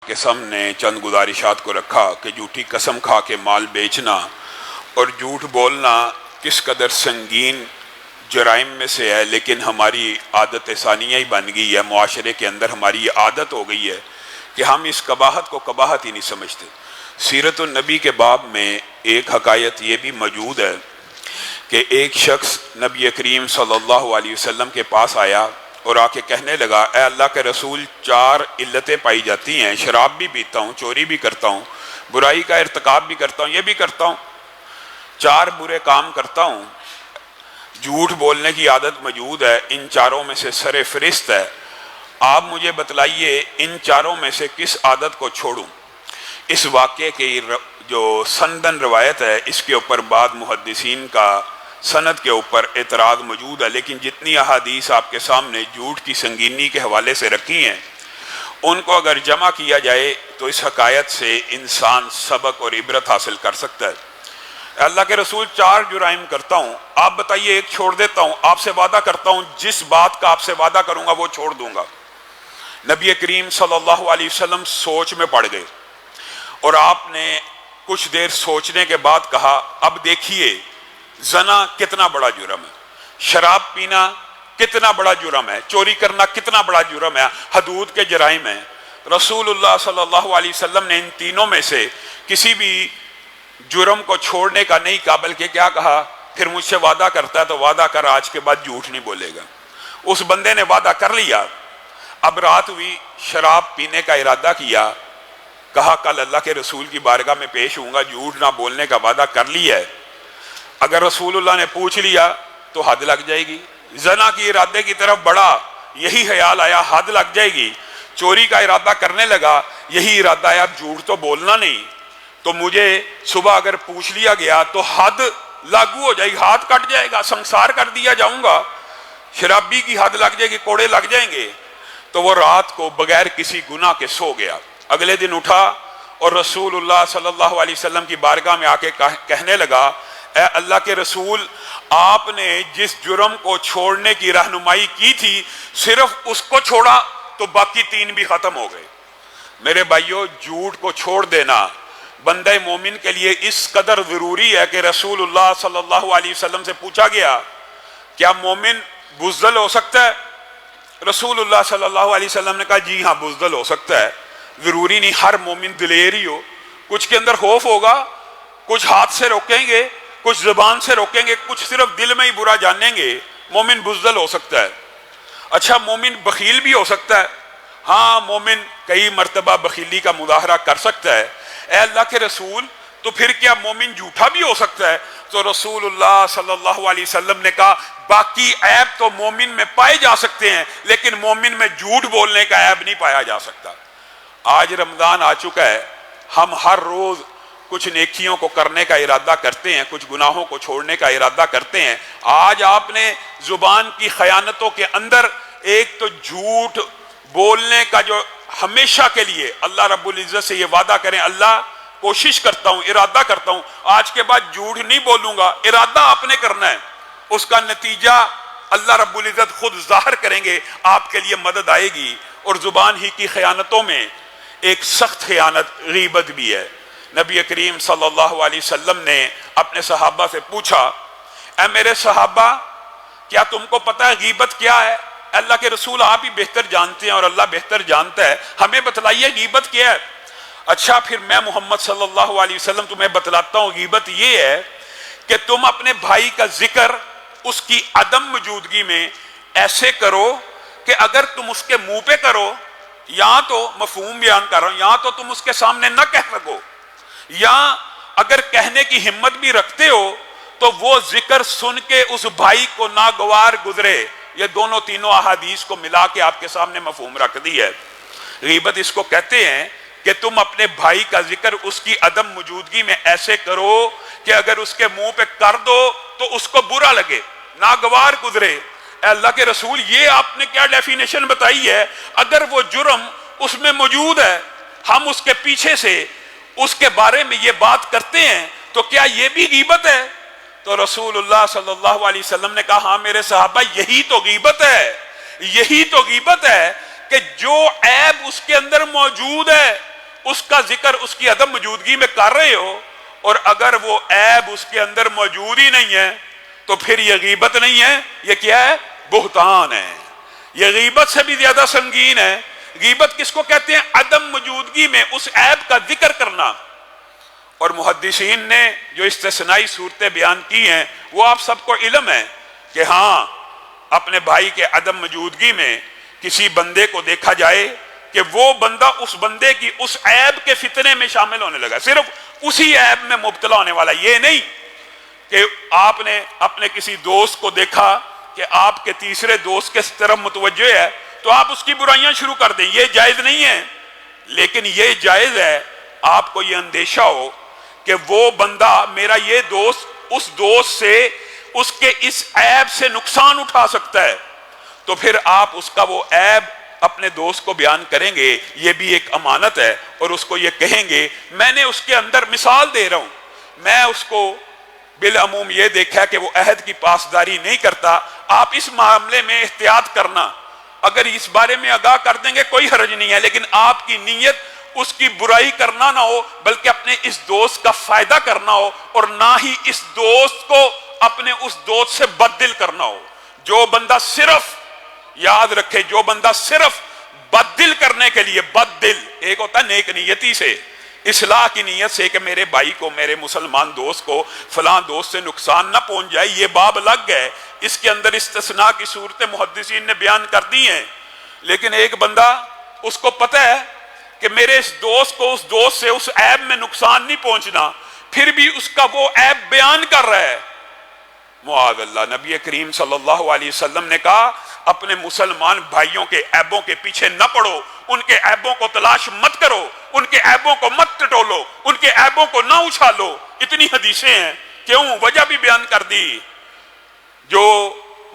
کے سامنے چند گزارشات کو رکھا کہ جھوٹی قسم کھا کے مال بیچنا اور جھوٹ بولنا کس قدر سنگین جرائم میں سے ہے، لیکن ہماری عادت ثانیہ ہی بن گئی ہے، معاشرے کے اندر ہماری یہ عادت ہو گئی ہے کہ ہم اس قباحت کو قباحت ہی نہیں سمجھتے۔ سیرت النبی کے باب میں ایک حکایت یہ بھی موجود ہے کہ ایک شخص نبی کریم صلی اللہ علیہ وسلم کے پاس آیا اور آ کے کہنے لگا، اے اللہ کے رسول، 4 علتیں پائی جاتی ہیں، شراب بھی پیتا ہوں، چوری بھی کرتا ہوں، برائی کا ارتکاب بھی کرتا ہوں، یہ بھی کرتا ہوں، 4 برے کام کرتا ہوں، جھوٹ بولنے کی عادت موجود ہے، ان 4 میں سے سر فہرست ہے، آپ مجھے بتلائیے ان 4 میں سے کس عادت کو چھوڑوں۔ اس واقعے کی جو سندن روایت ہے، اس کے اوپر بعض محدثین کا سند کے اوپر اعتراض موجود ہے، لیکن جتنی احادیث آپ کے سامنے جھوٹ کی سنگینی کے حوالے سے رکھی ہیں، ان کو اگر جمع کیا جائے تو اس حکایت سے انسان سبق اور عبرت حاصل کر سکتا ہے۔ اللہ کے رسول، 4 جرائم کرتا ہوں، آپ بتائیے ایک چھوڑ دیتا ہوں، آپ سے وعدہ کرتا ہوں جس بات کا آپ سے وعدہ کروں گا وہ چھوڑ دوں گا۔ نبی کریم صلی اللہ علیہ وسلم سوچ میں پڑ گئے اور آپ نے کچھ دیر سوچنے کے بعد کہا، اب دیکھیے زنا کتنا بڑا جرم ہے، شراب پینا کتنا بڑا جرم ہے، چوری کرنا کتنا بڑا جرم ہے، حدود کے جرائم ہیں۔ رسول اللہ صلی اللہ علیہ وسلم نے ان تینوں میں سے کسی بھی جرم کو چھوڑنے کا نہیں کہا، بلکہ کیا کہا، پھر مجھ سے وعدہ کرتا ہے تو وعدہ کر آج کے بعد جھوٹ نہیں بولے گا۔ اس بندے نے وعدہ کر لیا، اب رات ہوئی، شراب پینے کا ارادہ کیا، کہا کل اللہ کے رسول کی بارگاہ میں پیش ہوں گا، جھوٹ نہ بولنے کا وعدہ کر لیا ہے، اگر رسول اللہ نے پوچھ لیا تو حد لگ جائے گی۔ زنا کی ارادے کی طرف بڑھا، یہی خیال آیا حد لگ جائے گی۔ چوری کا ارادہ کرنے لگا، یہی ارادہ آیا اب جھوٹ تو بولنا نہیں، تو مجھے صبح اگر پوچھ لیا گیا تو حد لاگو ہو جائے گی، ہاتھ کٹ جائے گا، سنسار کر دیا جاؤں گا، شرابی کی حد لگ جائے گی، کوڑے لگ جائیں گے۔ تو وہ رات کو بغیر کسی گناہ کے سو گیا۔ اگلے دن اٹھا اور رسول اللہ صلی اللہ علیہ وسلم کی بارگاہ میں آ کے کہنے لگا، اے اللہ کے رسول، آپ نے جس جرم کو چھوڑنے کی رہنمائی کی تھی صرف اس کو چھوڑا تو باقی 3 بھی ختم ہو گئے۔ میرے بھائیو، جھوٹ کو چھوڑ دینا بندہ مومن کے لیے اس قدر ضروری ہے کہ رسول اللہ صلی اللہ علیہ وسلم سے پوچھا گیا، کیا مومن بزدل ہو سکتا ہے؟ رسول اللہ صلی اللہ علیہ وسلم نے کہا جی ہاں، بزدل ہو سکتا ہے، ضروری نہیں ہر مومن دلیر ہی ہو، کچھ کے اندر خوف ہوگا، کچھ ہاتھ سے روکیں گے، کچھ زبان سے روکیں گے، کچھ صرف دل میں ہی برا جانیں گے، مومن بزدل ہو سکتا ہے۔ اچھا، مومن بخیل بھی ہو سکتا ہے؟ ہاں، مومن کئی مرتبہ بخیلی کا مظاہرہ کر سکتا ہے۔ اے اللہ کے رسول، تو پھر کیا مومن جھوٹا بھی ہو سکتا ہے؟ تو رسول اللہ صلی اللہ علیہ وسلم نے کہا، باقی عیب تو مومن میں پائے جا سکتے ہیں لیکن مومن میں جھوٹ بولنے کا عیب نہیں پایا جا سکتا۔ آج رمضان آ چکا ہے، ہم ہر روز کچھ نیکیوں کو کرنے کا ارادہ کرتے ہیں، کچھ گناہوں کو چھوڑنے کا ارادہ کرتے ہیں۔ آج آپ نے زبان کی خیانتوں کے اندر ایک تو جھوٹ بولنے کا جو ہمیشہ کے لیے اللہ رب العزت سے یہ وعدہ کریں، اللہ کوشش کرتا ہوں، ارادہ کرتا ہوں، آج کے بعد جھوٹ نہیں بولوں گا، ارادہ آپ نے کرنا ہے، اس کا نتیجہ اللہ رب العزت خود ظاہر کریں گے، آپ کے لیے مدد آئے گی۔ اور زبان ہی کی خیانتوں میں ایک سخت خیانت غیبت بھی ہے۔ نبی کریم صلی اللہ علیہ وسلم نے اپنے صحابہ سے پوچھا، اے میرے صحابہ، کیا تم کو پتہ ہے غیبت کیا ہے؟ اللہ کے رسول، آپ ہی بہتر جانتے ہیں اور اللہ بہتر جانتا ہے، ہمیں بتلائیے غیبت کیا ہے۔ اچھا، پھر میں محمد صلی اللہ علیہ وسلم تمہیں بتلاتا ہوں، غیبت یہ ہے کہ تم اپنے بھائی کا ذکر اس کی عدم موجودگی میں ایسے کرو کہ اگر تم اس کے منہ پہ کرو، یا تو مفہوم بیان کر رہا ہوں، یا تو تم اس کے سامنے نہ کہہ سکو، یا اگر کہنے کی ہمت بھی رکھتے ہو تو وہ ذکر سن کے اس بھائی کو ناگوار گزرے۔ یہ دونوں تینوں احادیث کو ملا کے آپ کے سامنے مفہوم رکھ دی ہے۔ غیبت اس کو کہتے ہیں کہ تم اپنے بھائی کا ذکر اس کی عدم موجودگی میں ایسے کرو کہ اگر اس کے منہ پہ کر دو تو اس کو برا لگے، ناگوار گزرے۔ اے اللہ کے رسول، یہ آپ نے کیا ڈیفینیشن بتائی ہے؟ اگر وہ جرم اس میں موجود ہے، ہم اس کے پیچھے سے اس کے بارے میں یہ بات کرتے ہیں، تو کیا یہ بھی غیبت ہے؟ تو رسول اللہ صلی اللہ علیہ وسلم نے کہا، ہاں میرے صحابہ، یہی تو غیبت ہے، یہی تو غیبت ہے کہ جو عیب اس کے اندر موجود ہے اس کا ذکر اس کی عدم موجودگی میں کر رہے ہو اور اگر وہ عیب اس کے اندر موجود ہی نہیں ہے تو پھر یہ غیبت نہیں ہے، یہ کیا ہے؟ بہتان ہے۔ یہ غیبت سے بھی زیادہ سنگین ہے۔ غیبت کس کو کہتے ہیں؟ عدم موجودگی میں اس عیب کا ذکر کرنا۔ اور محدثین نے جو استثنائی صورتیں بیان کی ہیں وہ آپ سب کو علم ہے کہ ہاں اپنے بھائی کے عدم موجودگی میں کسی بندے کو دیکھا جائے کہ وہ بندہ اس بندے کی اس عیب کے فتنے میں شامل ہونے لگا، صرف اسی عیب میں مبتلا ہونے والا، یہ نہیں کہ آپ نے اپنے کسی دوست کو دیکھا کہ آپ کے تیسرے دوست کے طرف متوجہ ہے تو آپ اس کی برائیاں شروع کر دیں، یہ جائز نہیں ہے۔ لیکن یہ جائز ہے آپ کو یہ اندیشہ ہو کہ وہ بندہ میرا یہ دوست اس دوست سے اس کے اس عیب سے نقصان اٹھا سکتا ہے، تو پھر آپ اس کا وہ عیب اپنے دوست کو بیان کریں گے، یہ بھی ایک امانت ہے، اور اس کو یہ کہیں گے میں نے اس کے اندر مثال دے رہا ہوں، میں اس کو بالعموم یہ دیکھا کہ وہ عہد کی پاسداری نہیں کرتا، آپ اس معاملے میں احتیاط کرنا، اگر اس بارے میں آگاہ کر دیں گے کوئی حرج نہیں ہے، لیکن آپ کی نیت اس کی برائی کرنا نہ ہو بلکہ اپنے اس دوست کا فائدہ کرنا ہو، اور نہ ہی اس دوست کو اپنے اس دوست سے بد دل کرنا ہو۔ جو بندہ صرف یاد رکھے، جو بندہ صرف بد دل کرنے کے لیے، بد دل ایک ہوتا ہے نیک نیتی سے، اصلاح کی نیت سے کہ میرے بھائی کو، میرے مسلمان دوست کو فلاں دوست سے نقصان نہ پہنچ جائے، یہ باب الگ ہے، اس کے اندر استثناء کی صورتیں محدثین نے بیان کر دی ہیں۔ لیکن ایک بندہ اس کو پتہ ہے کہ میرے اس دوست کو اس دوست سے اس عیب میں نقصان نہیں پہنچنا، پھر بھی اس کا وہ عیب بیان کر رہا ہے، معاذ اللہ۔ نبی کریم صلی اللہ علیہ وسلم نے کہا اپنے مسلمان بھائیوں کے عیبوں کے پیچھے نہ پڑو، ان کے عیبوں کو تلاش مت کرو، ان کے عیبوں کو مت ٹٹولو، ان کے عیبوں کو نہ اچھالو۔ اتنی حدیثیں ہیں، کیوں؟ وجہ بھی بیان کر دی۔ جو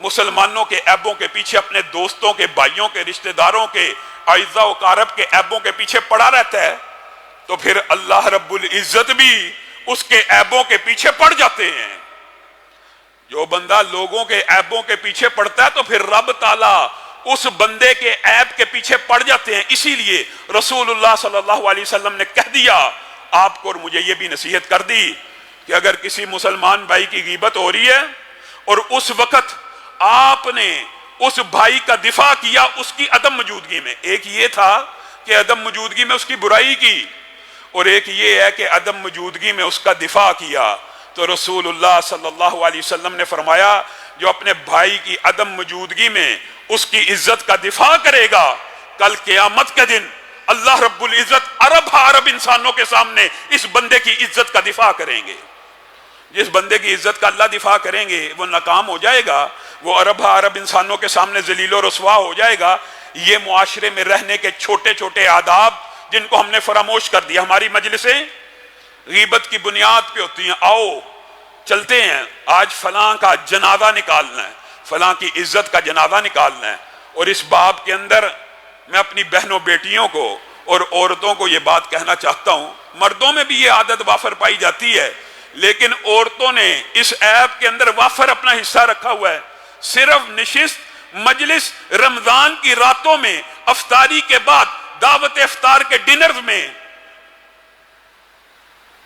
مسلمانوں کے عیبوں کے پیچھے اپنے دوستوں کے، بھائیوں کے، رشتہ داروں کے، اعزاء و اقارب کے عیبوں کے پیچھے پڑا رہتا ہے تو پھر اللہ رب العزت بھی اس کے عیبوں کے پیچھے پڑ جاتے ہیں۔ جو بندہ لوگوں کے عیبوں کے پیچھے پڑتا ہے تو پھر رب تعالیٰ اس بندے کے عیب کے پیچھے پڑ جاتے ہیں۔ اسی لیے رسول اللہ صلی اللہ علیہ وسلم نے کہہ دیا آپ کو، اور مجھے یہ بھی نصیحت کر دی کہ اگر کسی مسلمان بھائی کی غیبت ہو رہی ہے اور اس وقت آپ نے اس بھائی کا دفاع کیا اس کی عدم موجودگی میں، ایک یہ تھا کہ عدم موجودگی میں اس کی برائی کی، اور ایک یہ ہے کہ عدم موجودگی میں اس کا دفاع کیا، تو رسول اللہ صلی اللہ علیہ وسلم نے فرمایا جو اپنے بھائی کی عدم موجودگی میں اس کی عزت کا دفاع کرے گا، کل قیامت کے دن اللہ رب العزت عرب انسانوں کے سامنے اس بندے کی عزت کا دفاع کریں گے۔ جس بندے کی عزت کا اللہ دفاع کریں گے وہ ناکام ہو جائے گا، وہ عرب انسانوں کے سامنے ذلیل و رسوا ہو جائے گا۔ یہ معاشرے میں رہنے کے چھوٹے چھوٹے آداب جن کو ہم نے فراموش کر دیا۔ ہماری مجلسیں غیبت کی بنیاد پہ ہوتی ہیں، آؤ چلتے ہیں آج فلاں کا جنازہ نکالنا ہے، فلاں کی عزت کا جنازہ نکالنا ہے، اور اس باب کے اندر میں اپنی بہنوں بیٹیوں کو اور عورتوں کو یہ بات کہنا چاہتا ہوں، مردوں میں بھی یہ عادت وافر پائی جاتی ہے لیکن عورتوں نے اس عیب کے اندر وافر اپنا حصہ رکھا ہوا ہے۔ صرف نشست مجلس رمضان کی راتوں میں، افطاری کے بعد دعوت افطار کے ڈنرز میں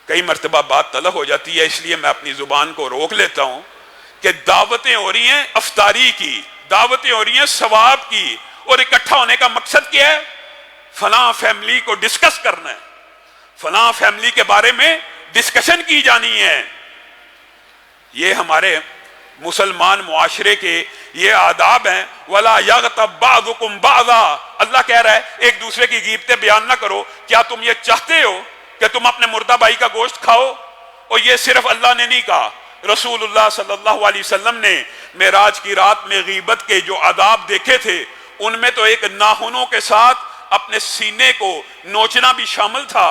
کئی مرتبہ بات طلب ہو جاتی ہے، اس لیے میں اپنی زبان کو روک لیتا ہوں کہ دعوتیں ہو رہی ہیں افطاری کی، دعوتیں ہو رہی ہیں ثواب کی، اور اکٹھا ہونے کا مقصد کیا ہے؟ فلاں فیملی کو ڈسکس کرنا ہے، فلاں فیملی کے بارے میں ڈسکشن کی جانی ہے۔ یہ ہمارے مسلمان معاشرے کے یہ آداب ہیں۔ وَلَا يَغْتَبْ بَعْضُكُمْ بَعْضًا، اللہ کہہ رہا ہے ایک دوسرے کی غیبتیں بیان نہ کرو۔ کیا تم یہ چاہتے ہو کہ تم اپنے مردہ بھائی کا گوشت کھاؤ؟ اور یہ صرف اللہ نے نہیں کہا، رسول اللہ صلی اللہ علیہ وسلم نے معراج کی رات میں غیبت کے جو آداب دیکھے تھے ان میں تو ایک ناخنوں کے ساتھ اپنے سینے کو نوچنا بھی شامل تھا،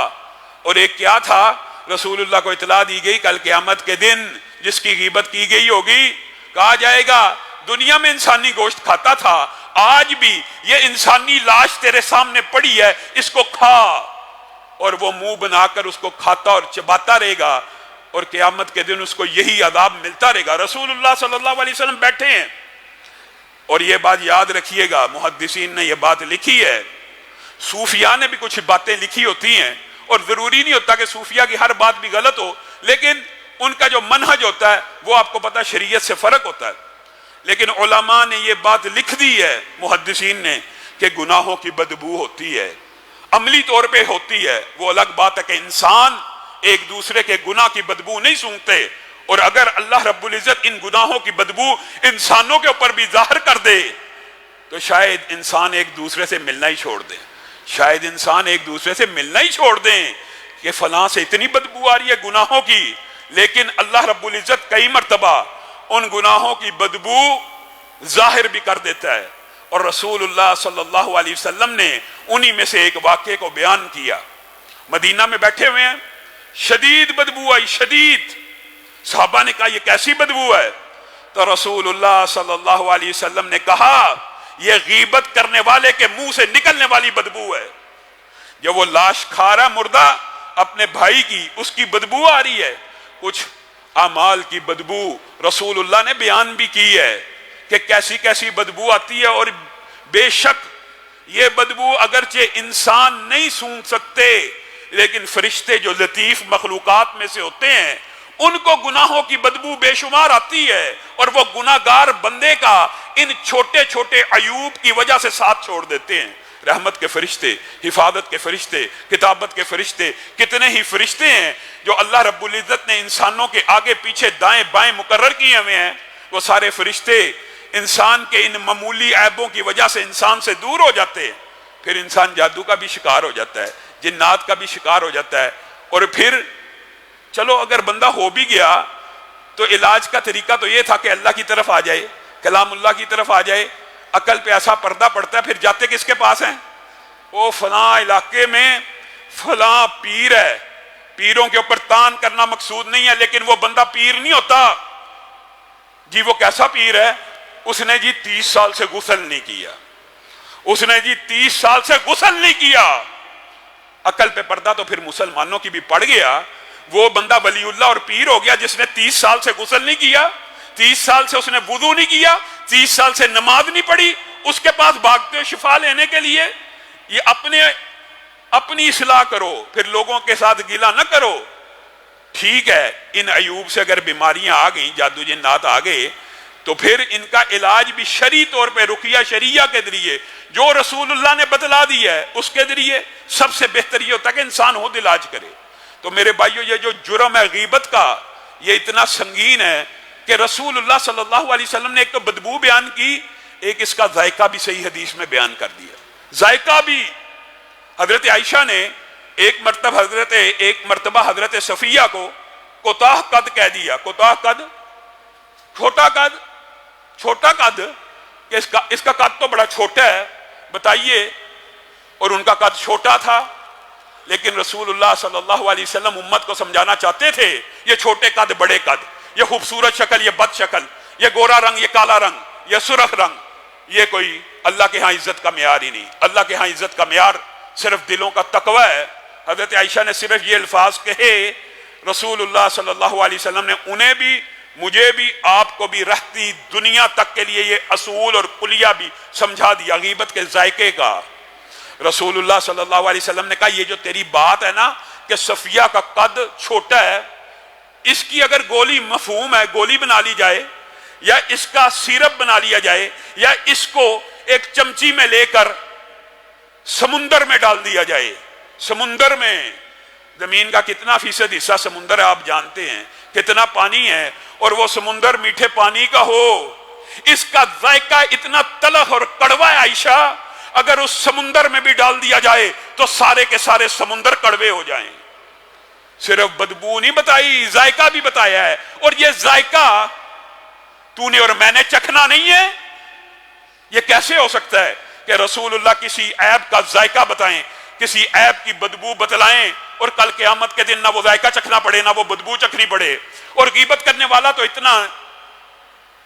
اور ایک کیا تھا؟ رسول اللہ کو اطلاع دی گئی کل قیامت کے دن جس کی غیبت کی گئی ہوگی کہا جائے گا دنیا میں انسانی گوشت کھاتا تھا، آج بھی یہ انسانی لاش تیرے سامنے پڑی ہے، اس کو کھا، اور وہ منہ بنا کر اس کو کھاتا اور چباتا رہے گا، اور قیامت کے دن اس کو یہی عذاب ملتا رہے گا۔ رسول اللہ صلی اللہ علیہ وسلم بیٹھے ہیں، اور یہ بات یاد رکھیے گا، محدثین نے یہ بات لکھی ہے، صوفیاء نے بھی کچھ باتیں لکھی ہوتی ہیں، اور ضروری نہیں ہوتا کہ صوفیہ کی ہر بات بھی غلط ہو، لیکن ان کا جو منہج ہوتا ہے وہ آپ کو پتہ شریعت سے فرق ہوتا ہے۔ لیکن علماء نے یہ بات لکھ دی ہے، محدثین نے، کہ گناہوں کی بدبو ہوتی ہے، عملی طور پہ ہوتی ہے۔ وہ الگ بات ہے کہ انسان ایک دوسرے کے گناہ کی بدبو نہیں سونگتے، اور اگر اللہ رب العزت ان گناہوں کی بدبو انسانوں کے اوپر بھی ظاہر کر دے تو شاید انسان ایک دوسرے سے ملنا ہی چھوڑ دیں، شاید انسان ایک دوسرے سے ملنا ہی چھوڑ دیں کہ فلاں سے اتنی بدبو آ رہی ہے گناہوں کی۔ لیکن اللہ رب العزت کئی مرتبہ ان گناہوں کی بدبو ظاہر بھی کر دیتا ہے، اور رسول اللہ صلی اللہ علیہ وسلم نے انہی میں سے ایک واقعے کو بیان کیا۔ مدینہ میں بیٹھے ہوئے ہیں، شدید بدبو آئی، شدید۔ صحابہ نے کہا یہ کیسی بدبو ہے؟ تو رسول اللہ صلی اللہ علیہ وسلم نے کہا یہ غیبت کرنے والے کے منہ سے نکلنے والی بدبو ہے۔ جب وہ لاش کھا رہا مردہ اپنے بھائی کی، اس کی بدبو آ رہی ہے۔ کچھ اعمال کی بدبو رسول اللہ نے بیان بھی کی ہے کہ کیسی کیسی بدبو آتی ہے، اور بے شک یہ بدبو اگرچہ انسان نہیں سونگ سکتے، لیکن فرشتے جو لطیف مخلوقات میں سے ہوتے ہیں ان کو گناہوں کی بدبو بے شمار آتی ہے، اور وہ گناہگار بندے کا ان چھوٹے چھوٹے عیوب کی وجہ سے ساتھ چھوڑ دیتے ہیں۔ رحمت کے فرشتے، حفاظت کے فرشتے، کتابت کے فرشتے، کتنے ہی فرشتے ہیں جو اللہ رب العزت نے انسانوں کے آگے پیچھے دائیں بائیں مقرر کیے ہوئے ہیں۔ وہ سارے فرشتے انسان کے ان معمولی عیبوں کی وجہ سے انسان سے دور ہو جاتے ہیں، پھر انسان جادو کا بھی شکار ہو جاتا ہے، جنات کا بھی شکار ہو جاتا ہے، اور پھر چلو اگر بندہ ہو بھی گیا تو علاج کا طریقہ تو یہ تھا کہ اللہ کی طرف آ جائے، کلام اللہ کی طرف آ جائے۔ عقل پہ ایسا پردہ پڑتا ہے، پھر جاتے کس کے پاس ہیں؟ وہ فلاں علاقے میں فلاں پیر ہے۔ پیروں کے اوپر تان کرنا مقصود نہیں ہے، لیکن وہ بندہ پیر نہیں ہوتا جی۔ وہ کیسا پیر ہے؟ اس نے جی 30 سال سے غسل نہیں کیا، اس نے جی 30 سال سے غسل نہیں کیا۔ عقل پہ پردہ تو پھر مسلمانوں کی بھی پڑ گیا۔ وہ بندہ ولی اللہ اور پیر ہو گیا جس نے 30 سال سے غسل نہیں کیا، 30 سال سے اس نے وضو نہیں کیا، 30 سال سے نماز نہیں پڑھی، اس کے پاس بھاگتے ہو شفا لینے کے لیے۔ یہ اپنی اصلاح کرو، پھر لوگوں کے ساتھ گلا نہ کرو۔ ٹھیک ہے، ان عیوب سے اگر بیماریاں آ گئیں، جادو جنات آ گئے، تو پھر ان کا علاج بھی شرعی طور پہ رقیہ شریعہ کے ذریعے جو رسول اللہ نے بتلا دیا ہے اس کے ذریعے سب سے بہتر یہ ہوتا ہے کہ انسان خود علاج کرے۔ تو میرے بھائیو، یہ جو جرم ہے غیبت کا، یہ اتنا سنگین ہے کہ رسول اللہ صلی اللہ علیہ وسلم نے ایک تو بدبو بیان کی، ایک اس کا ذائقہ بھی صحیح حدیث میں بیان کر دیا۔ ذائقہ بھی حضرت عائشہ نے ایک مرتبہ حضرت صفیہ کو کوتاہ قد کہہ دیا۔ کوتاہ قد، چھوٹا قد، چھوٹا قد، کہ اس کا قد تو بڑا چھوٹا ہے، بتائیے۔ اور ان کا قد چھوٹا تھا، لیکن رسول اللہ صلی اللہ علیہ وسلم امت کو سمجھانا چاہتے تھے یہ چھوٹے قد بڑے قد، یہ خوبصورت شکل یہ بد شکل، یہ گورا رنگ یہ کالا رنگ، یہ سرخ رنگ، یہ کوئی اللہ کے ہاں عزت کا معیار ہی نہیں۔ اللہ کے ہاں عزت کا معیار صرف دلوں کا تقوی ہے۔ حضرت عائشہ نے صرف یہ الفاظ کہے، رسول اللہ صلی اللہ علیہ وسلم نے انہیں بھی، مجھے بھی، آپ کو بھی رہتی دنیا تک کے لیے یہ اصول اور کلیہ بھی سمجھا دیا غیبت کے ذائقے کا۔ رسول اللہ صلی اللہ علیہ وسلم نے کہا یہ جو تیری بات ہے نا کہ صفیہ کا قد چھوٹا ہے، اس کی اگر گولی مفہوم ہے، گولی بنا لی جائے، یا اس کا سیرپ بنا لیا جائے، یا اس کو ایک چمچی میں لے کر سمندر میں ڈال دیا جائے، سمندر میں، زمین کا کتنا فیصد حصہ سمندر ہے آپ جانتے ہیں، کتنا پانی ہے، اور وہ سمندر میٹھے پانی کا ہو، اس کا ذائقہ اتنا تلخ اور کڑوا ہے عائشہ، اگر اس سمندر میں بھی ڈال دیا جائے تو سارے کے سارے سمندر کڑوے ہو جائیں۔ صرف بدبو نہیں بتائی، ذائقہ بھی بتایا ہے، اور یہ ذائقہ تو نے اور میں نے چکھنا نہیں ہے۔ یہ کیسے ہو سکتا ہے کہ رسول اللہ کسی عیب کا ذائقہ بتائیں، کسی عیب کی بدبو بتلائیں، اور کل قیامت کے دن نہ وہ ذائقہ چکھنا پڑے نہ وہ بدبو چکھنی پڑے۔ اور غیبت کرنے والا تو اتنا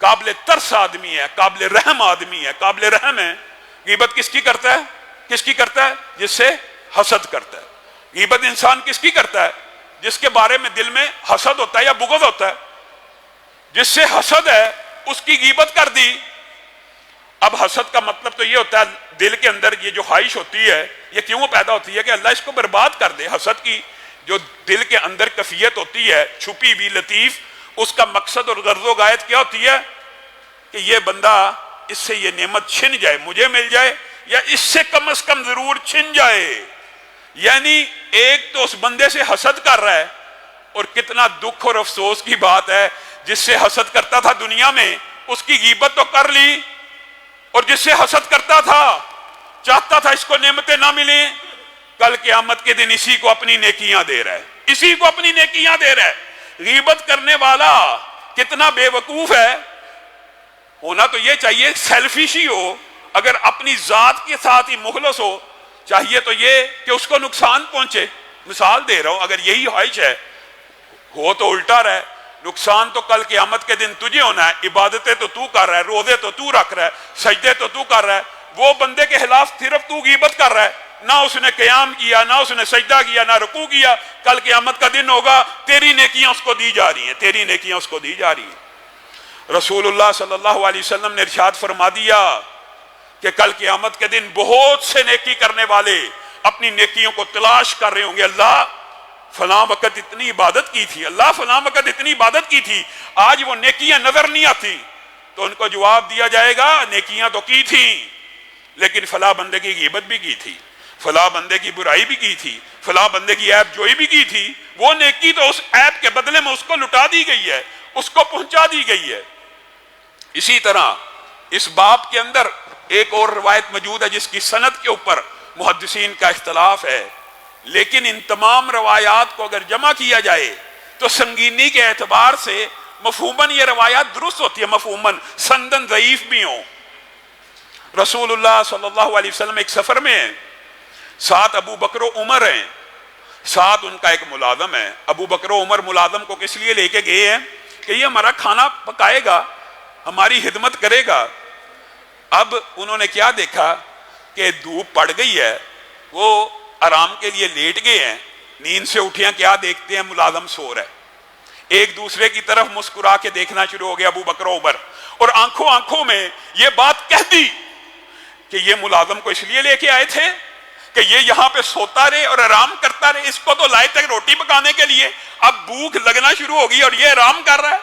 قابل ترس آدمی ہے، قابل رحم آدمی ہے، قابل رحم ہے۔ غیبت کس کی کرتا ہے؟ کس کی کرتا ہے؟ جس سے حسد کرتا ہے۔ غیبت انسان کس کی کرتا ہے؟ جس کے بارے میں دل میں حسد ہوتا ہے یا بغض ہوتا ہے۔ جس سے حسد ہے اس کی غیبت کر دی۔ اب حسد کا مطلب تو یہ ہوتا ہے دل کے اندر یہ جو خواہش ہوتی ہے یہ کیوں پیدا ہوتی ہے کہ اللہ اس کو برباد کر دے. حسد کی جو دل کے اندر کیفیت ہوتی ہے چھپی بھی لطیف، اس کا مقصد اور غرض و غایت کیا ہوتی ہے کہ یہ بندہ اس سے یہ نعمت چھن جائے، مجھے مل جائے یا اس سے کم از کم ضرور چھن جائے. یعنی ایک تو اس بندے سے حسد کر رہا ہے، اور کتنا دکھ اور افسوس کی بات ہے جس سے حسد کرتا تھا دنیا میں اس کی غیبت تو کر لی، اور جس سے حسد کرتا تھا چاہتا تھا اس کو نعمتیں نہ ملیں، کل قیامت کے دن اسی کو اپنی نیکیاں دے رہا ہے، اسی کو اپنی نیکیاں دے رہا ہے. غیبت کرنے والا کتنا بے وقوف ہے. ہونا تو یہ چاہیے سیلفش ہی ہو، اگر اپنی ذات کے ساتھ ہی مخلص ہو، چاہیے تو یہ کہ اس کو نقصان پہنچے. مثال دے رہا ہوں، اگر یہی خواہش ہے ہو تو الٹا رہے. نقصان تو کل قیامت کے دن تجھے ہونا ہے. عبادتیں تو کر رہا ہے، روزے تو رکھ رہا ہے، سجدے تو کر رہا ہے، وہ بندے کے خلاف صرف تو غیبت کر رہا ہے. نہ اس نے قیام کیا، نہ اس نے سجدہ کیا، نہ رکوع کیا. کل قیامت کا دن ہوگا تیری نیکیاں اس کو دی جا رہی ہیں، تیری نیکیاں اس کو دی جا رہی ہیں. رسول اللہ صلی اللہ علیہ وسلم نے ارشاد فرما دیا کہ کل قیامت کے دن بہت سے نیکی کرنے والے اپنی نیکیوں کو تلاش کر رہے ہوں گے. اللہ فلاں وقت اتنی عبادت کی تھی، اللہ فلاں وقت اتنی عبادت کی تھی، آج وہ نیکیاں نظر نہیں آتی. تو ان کو جواب دیا جائے گا نیکیاں تو کی تھیں، لیکن فلاں بندے کی غیبت بھی کی تھی، فلاں بندے کی برائی بھی کی تھی، فلاں بندے کی عیب جوئی بھی کی تھی. وہ نیکی تو اس عیب کے بدلے میں اس کو لٹا دی گئی ہے، اس کو پہنچا دی گئی ہے. اسی طرح اس باب کے اندر ایک اور روایت موجود ہے جس کی سند کے اوپر محدثین کا اختلاف ہے، لیکن ان تمام روایات کو اگر جمع کیا جائے تو سنگینی کے اعتبار سے مفہوماً یہ روایات درست ہوتی ہے، مفہوماً سندن ضعیف بھی ہوں. رسول اللہ صلی اللہ علیہ وسلم ایک سفر میں ہیں، ساتھ ابو بکر و عمر ہیں، ساتھ ان کا ایک ملازم ہے. ابو بکر و عمر ملازم کو کس لیے لے کے گئے ہیں کہ یہ ہمارا کھانا پکائے گا، ہماری خدمت کرے گا. اب انہوں نے کیا دیکھا کہ دھوپ پڑ گئی ہے، وہ آرام کے لیے لیٹ گئے ہیں، نیند سے اٹھے کیا دیکھتے ہیں ملازم سو رہا ہے. ایک دوسرے کی طرف مسکرا کے دیکھنا شروع ہو گیا ابو بکر و عمر، اور آنکھوں میں یہ بات کہہ دی کہ یہ ملازم کو اس لیے لے کے آئے تھے کہ یہ یہاں پہ سوتا رہے اور آرام کرتا رہے، اس کو تو لائے تک روٹی پکانے کے لیے، اب بھوک لگنا شروع ہو گئی اور یہ آرام کر رہا ہے.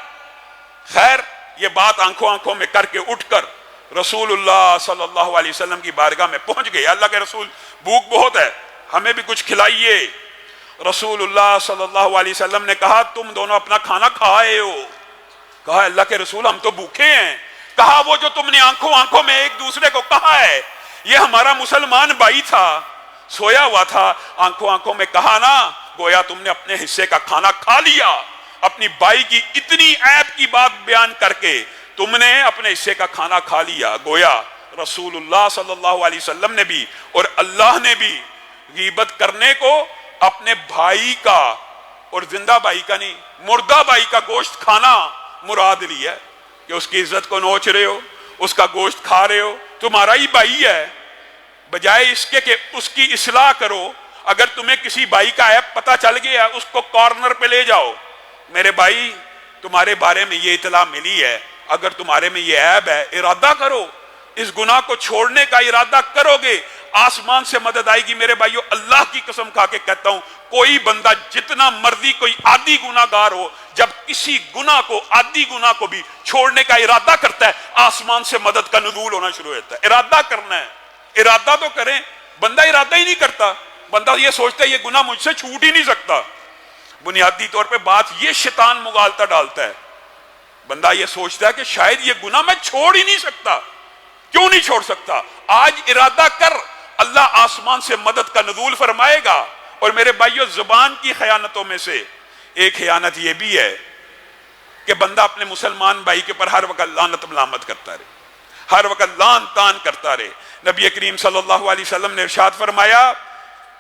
خیر یہ بات آنکھوں میں کر کے اٹھ کر رسول اللہ صلی اللہ علیہ وسلم کی بارگاہ میں پہنچ گئے. اللہ کے رسول بھوک بہت ہے، ہمیں بھی کچھ کھلائیے. رسول اللہ صلی اللہ علیہ وسلم نے کہا تم دونوں اپنا کھانا کھائے ہو؟ کہا اللہ کے رسول ہم تو بھوکے ہیں. کہا وہ جو تم نے آنکھوں میں ایک دوسرے کو کہا ہے یہ ہمارا مسلمان بھائی تھا، سویا ہوا تھا، آنکھوں میں کہا نا، گویا تم نے اپنے حصے کا کھانا کھا لیا. اپنی بھائی کی اتنی عیب کی بات بیان کر کے تم نے اپنے حصے کا کھانا کھا لیا. گویا رسول اللہ صلی اللہ علیہ وسلم نے بھی اور اللہ نے بھی غیبت کرنے کو اپنے بھائی کا، اور زندہ بھائی کا نہیں، مردہ بھائی کا گوشت کھانا مراد لیا کہ اس کی عزت کو نوچ رہے ہو، اس کا گوشت کھا رہے ہو، تمہارا ہی بھائی ہے. بجائے اس کے کہ اس کی اصلاح کرو، اگر تمہیں کسی بھائی کا عیب پتہ چل گیا اس کو کارنر پہ لے جاؤ، میرے بھائی تمہارے بارے میں یہ اطلاع ملی ہے، اگر تمہارے میں یہ عیب ہے ارادہ کرو، اس گناہ کو چھوڑنے کا ارادہ کرو گے، آسمان سے مدد آئے گی. میرے بھائیو اللہ کی قسم کھا کے کہتا ہوں کوئی بندہ جتنا مرضی کوئی عادی گناہ گار ہو، جب کسی گناہ کو، عادی گناہ کو بھی چھوڑنے کا ارادہ کرتا ہے آسمان سے مدد کا نزول ہونا شروع ہوتا ہے. ارادہ کرنا ہے، ارادہ تو کریں. بندہ ارادہ ہی نہیں کرتا، بندہ یہ سوچتا ہے یہ گناہ مجھ سے چھوٹ ہی نہیں سکتا. بنیادی طور پہ بات یہ شیطان مغالطہ ڈالتا ہے. بندہ یہ سوچتا ہے کہ شاید یہ گناہ میں چھوڑ ہی نہیں سکتا. کیوں نہیں چھوڑ سکتا؟ آج ارادہ کر، اللہ آسمان سے مدد کا نزول فرمائے گا. اور میرے بھائیو زبان کی خیانتوں میں سے ایک خیانت یہ بھی ہے کہ بندہ اپنے مسلمان بھائی کے پر ہر وقت لعنت ملامت کرتا رہے، ہر وقت لعن تان کرتا رہے. نبی کریم صلی اللہ علیہ وسلم نے ارشاد فرمایا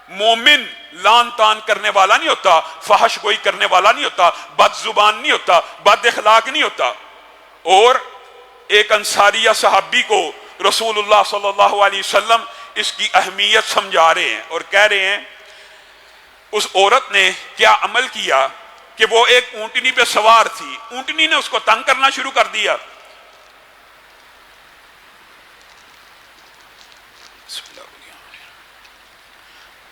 مومن لعن تان کرنے والا نہیں ہوتا، فحش گوئی کرنے والا نہیں ہوتا، بد زبان نہیں ہوتا، بد اخلاق نہیں ہوتا. اور ایک انصاریہ صحابی کو رسول اللہ صلی اللہ علیہ وسلم اس کی اہمیت سمجھا رہے ہیں اور کہہ رہے ہیں اس عورت نے کیا عمل کیا کہ وہ ایک اونٹنی پہ سوار تھی، اونٹنی نے اس کو تنگ کرنا شروع کر دیا.